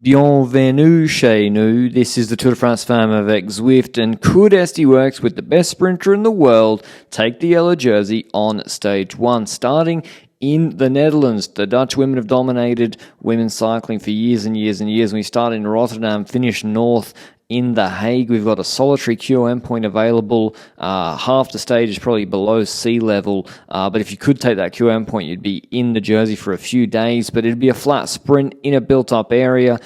Bienvenue chez nous. This is the Tour de France Femme avec Zwift, and could SD Worx, with the best sprinter in the world, take the yellow jersey on stage one? Starting in the Netherlands, the Dutch women have dominated women's cycling for years and years and years. We started in Rotterdam, finished north in The Hague. We've got a solitary QOM point available. Half the stage is probably below sea level, but if you could take that QOM point, you'd be in the jersey for a few days, but it'd be a flat sprint in a built-up area.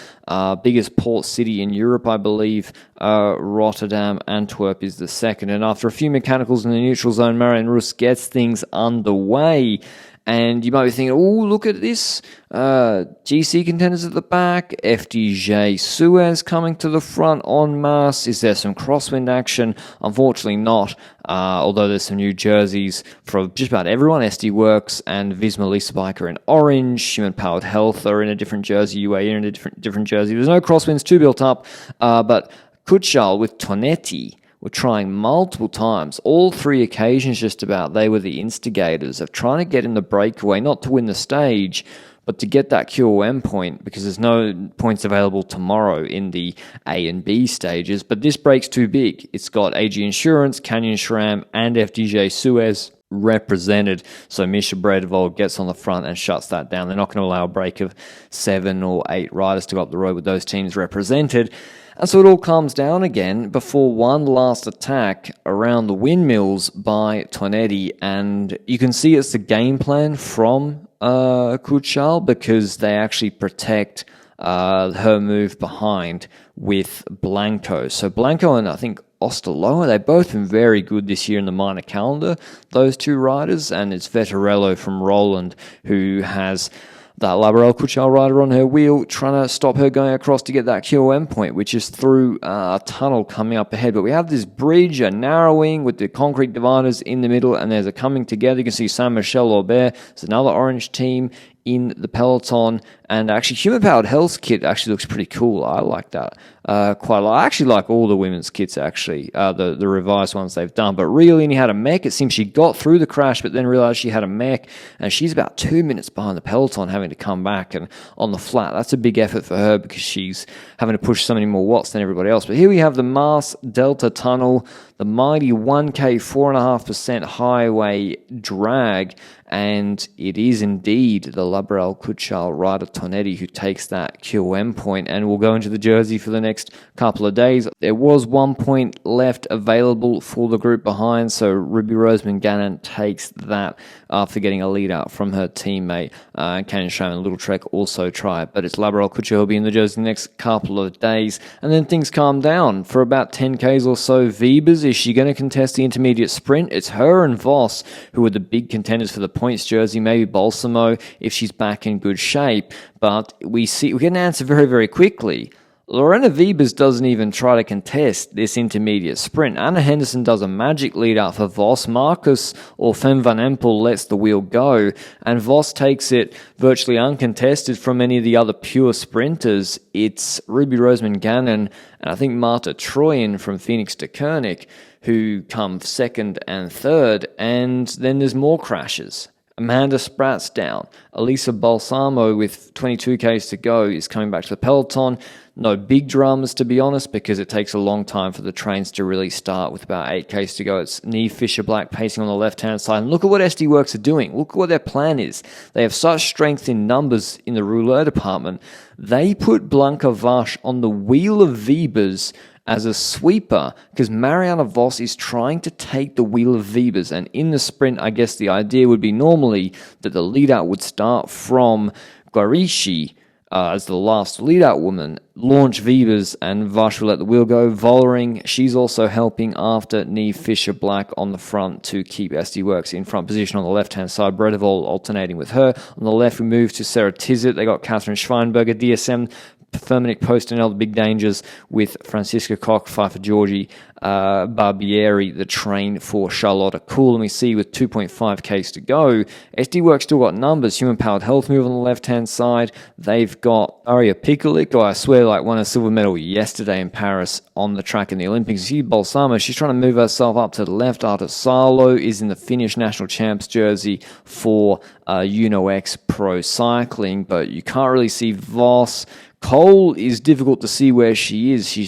Biggest port city in Europe, I believe. Rotterdam, Antwerp is the second, and after a few mechanicals in the neutral zone, Marianne Rousse gets things underway. And you might be thinking, oh, look at this. GC contenders at the back. FDJ Suez coming to the front en masse. Is there some crosswind action? Unfortunately not, although there's some new jerseys for just about everyone. SD Worx and Visma Lease Bike are in orange. Human Powered Health are in a different jersey. UAE are in a different jersey. There's no crosswinds too built up, but Kutschal with Tonetti were trying multiple times, all three occasions just about. They were the instigators of trying to get in the breakaway, not to win the stage, but to get that QOM point, because there's no points available tomorrow in the A and B stages. But this break's too big. It's got AG Insurance, Canyon SRAM, and FDJ Suez represented. So Misha Bredevold gets on the front and shuts that down. They're not going to allow a break of 7 or 8 riders to go up the road with those teams represented. And so it all calms down again before one last attack around the windmills by Tonetti. And you can see it's the game plan from Kutschal, because they actually protect her move behind with Blanco. So Blanco and I think Osterloher, they've both been very good this year in the minor calendar, those two riders. And it's Vettorello from Roland who has that Laborel Kutschal rider on her wheel, trying to stop her going across to get that QOM point, which is through a tunnel coming up ahead. But we have this bridge, a narrowing with the concrete dividers in the middle, and there's a coming together. You can see Saint-Michel Aubert. There's another orange team in the peloton, and actually Human Powered Health's kit actually looks pretty cool. I like that quite a lot. I actually like all the women's kits, actually, the revised ones they've done. But Riolini had a mech. It seems she got through the crash, but then realized she had a mech, and she's about 2 minutes behind the peloton, having to come back and on the flat. That's a big effort for her, because she's having to push so many more watts than everybody else. But here we have the Mars Delta Tunnel, the mighty 1K 4.5% highway drag, and it is indeed the Laborel Kutschal rider Tonetti who takes that QOM point and will go into the jersey for the next couple of days. There was 1 point left available for the group behind, so Ruby Roseman Gannon takes that after getting a lead out from her teammate. Canyon SRAM and Little Trek also try it, but it's Laborel Kutschal who will be in the jersey the next couple of days. And then things calm down for about 10Ks or so. Wiebes, is she going to contest the intermediate sprint? It's her and Voss who are the big contenders for the points jersey, maybe Balsamo if she's back in good shape. But we get an answer very, very quickly. Lorena Wiebes doesn't even try to contest this intermediate sprint. Anna Henderson does a magic lead out for Voss. Marcus or Fem van Empel lets the wheel go, and Voss takes it virtually uncontested from any of the other pure sprinters. It's Ruby Roseman Gannon and I think Marta Troyan from Phoenix to Koenig who come second and third, and then there's more crashes. Amanda Spratt's down. Elisa Balsamo, with 22Ks to go, is coming back to the peloton. No big dramas, to be honest, because it takes a long time for the trains to really start with about 8Ks to go. It's Niamh Fisher-Black pacing on the left-hand side. And look at what SD Worx are doing. Look at what their plan is. They have such strength in numbers in the rouleur department. They put Blanca Vash on the wheel of Wiebes as a sweeper, because Marianne Vos is trying to take the wheel of Wiebes. And in the sprint, I guess the idea would be normally that the lead-out would start from Guarici as the last lead-out woman, launch Wiebes, and Vash will let the wheel go. Vollering, she's also helping after Niamh Fisher-Black on the front to keep SD Worx in front position on the left-hand side. Bredevold alternating with her. On the left, we move to Sarah Tizet. They got Catherine Schweinberger, DSM, Firmenich Post and all the big dangers with Franziska Koch, Pfeiffer Georgi, Barbieri, the train for Charlotte Kool. And we see with 2.5Ks to go, SD Worx still got numbers. Human Powered Health move on the left-hand side. They've got Aria Pikalik, who I swear won a silver medal yesterday in Paris on the track in the Olympics. You see Balsamo, she's trying to move herself up to the left. Arta Salo is in the Finnish national champs jersey for Uno X Pro Cycling, but you can't really see Voss. Cole is difficult to see where she is. She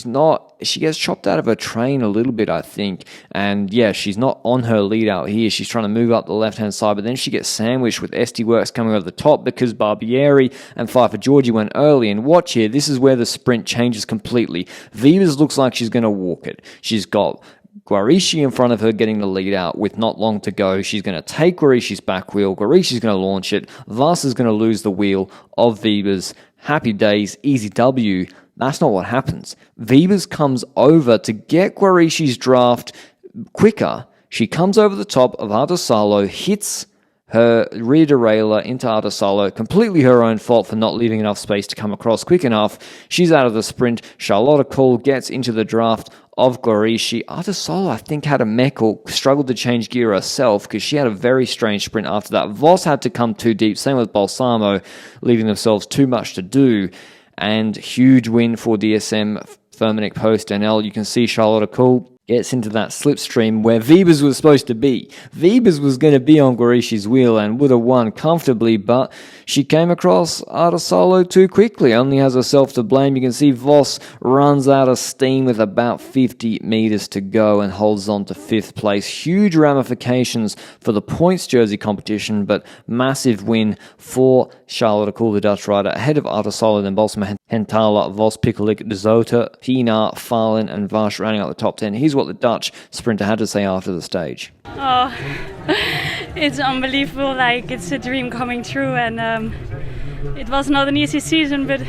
gets chopped out of her train a little bit, I think. And yeah, she's not on her lead out here. She's trying to move up the left-hand side, but then she gets sandwiched with SD Works coming over the top because Barbieri and Pfeiffer Georgie went early. And watch here, this is where the sprint changes completely. Vivas looks like she's going to walk it. She's got Guarici in front of her getting the lead out with not long to go. She's going to take Guarici's back wheel. Guarici's going to launch it. Voss is going to lose the wheel of Vivas. Happy days, easy W. That's not what happens. Vivas comes over to get Guarici's draft quicker. She comes over the top of Artosalo, hits her rear derailleur into Artosalo, completely her own fault for not leaving enough space to come across quick enough. She's out of the sprint. Charlotte Kohl gets into the draft of Guarici. Artosalo, I think, had a mech or struggled to change gear herself because she had a very strange sprint after that. Voss had to come too deep, same with Balsamo, leaving themselves too much to do. And huge win for DSM, Firmenich Post NL. You can see Charlotte Kohl gets into that slipstream where Vibers was supposed to be. Vibers was going to be on Guarici's wheel and would have won comfortably, but she came across Artosalo too quickly. Only has herself to blame. You can see Voss runs out of steam with about 50 meters to go and holds on to 5th place. Huge ramifications for the points jersey competition, but massive win for Charlotte Kohl, the Dutch rider, ahead of Artosalo, then Balsamo, Hentala, Voss, Pikulik, De Zota, Pienaar, Falin, and Vash rounding out the top 10. Here's what the Dutch sprinter had to say after the stage. Oh, it's unbelievable. Like, it's a dream coming true, and it was not an easy season, but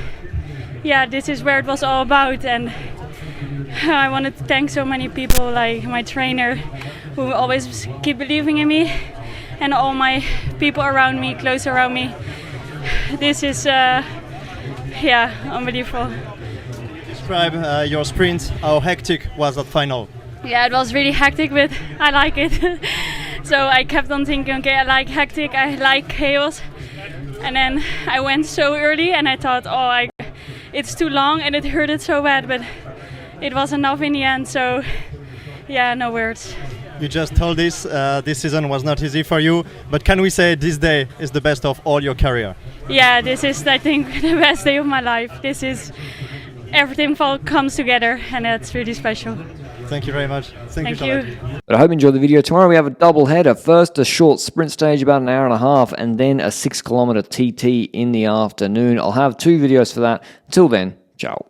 yeah, this is where it was all about. And I wanted to thank so many people, like my trainer, who always keep believing in me, and all my people around me, close around me. This is unbelievable. Describe your sprint. How hectic was that final? Yeah, it was really hectic, but I like it. So I kept on thinking, okay, I like hectic, I like chaos. And then I went so early and I thought, it's too long and it hurted so bad, but it was enough in the end. So yeah, no words. You just told this season was not easy for you, but can we say this day is the best of all your career? Yeah, this is, I think, the best day of my life. This is, everything comes together, and that's really special. Thank you very much. Thank you. But I hope you enjoyed the video. Tomorrow we have a double header. First, a short sprint stage, about an hour and a half, and then a 6 kilometer TT in the afternoon. I'll have 2 videos for that. Until then, ciao.